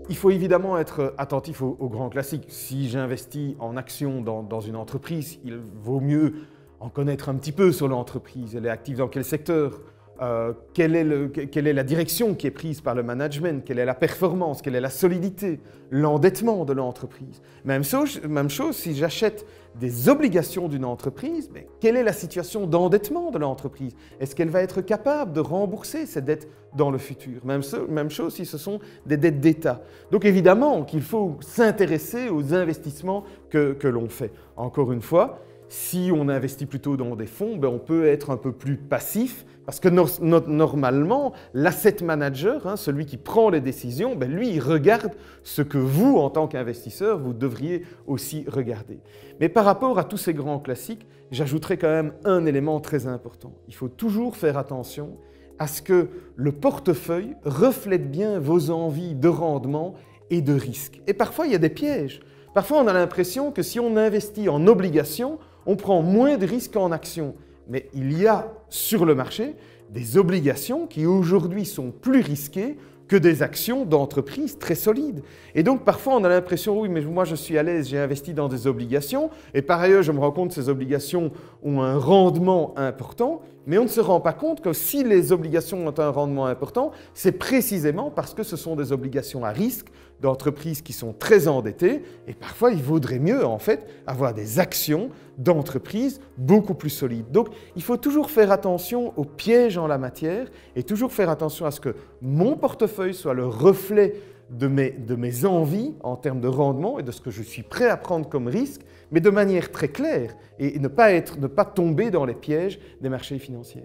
Il faut évidemment être attentif aux grands classiques. Si j'investis en actions dans une entreprise, il vaut mieux en connaître un petit peu sur l'entreprise. Elle est active dans quel secteur? Quelle est la direction qui est prise par le management? Quelle est la performance? Quelle est la solidité? L'endettement de l'entreprise? Même chose si j'achète des obligations d'une entreprise, mais quelle est la situation d'endettement de l'entreprise? Est-ce qu'elle va être capable de rembourser ses dettes dans le futur? Même chose si ce sont des dettes d'État. Donc évidemment qu'il faut s'intéresser aux investissements que l'on fait. Encore une fois, si on investit plutôt dans des fonds, on peut être un peu plus passif parce que normalement, l'asset manager, celui qui prend les décisions, lui, il regarde ce que vous, en tant qu'investisseur, vous devriez aussi regarder. Mais par rapport à tous ces grands classiques, j'ajouterai quand même un élément très important. Il faut toujours faire attention à ce que le portefeuille reflète bien vos envies de rendement et de risque. Et parfois, il y a des pièges. Parfois, on a l'impression que si on investit en obligations, on prend moins de risques qu'en actions. Mais il y a sur le marché des obligations qui aujourd'hui sont plus risquées que des actions d'entreprises très solides. Et donc parfois on a l'impression, oui mais moi je suis à l'aise, j'ai investi dans des obligations et par ailleurs je me rends compte que ces obligations ont un rendement important, mais on ne se rend pas compte que si les obligations ont un rendement important, c'est précisément parce que ce sont des obligations à risque d'entreprises qui sont très endettées et parfois il vaudrait mieux en fait avoir des actions d'entreprises beaucoup plus solides. Donc il faut toujours faire attention aux pièges en la matière et toujours faire attention à ce que mon portefeuille soit le reflet de mes envies en termes de rendement et de ce que je suis prêt à prendre comme risque, mais de manière très claire et ne pas tomber dans les pièges des marchés financiers.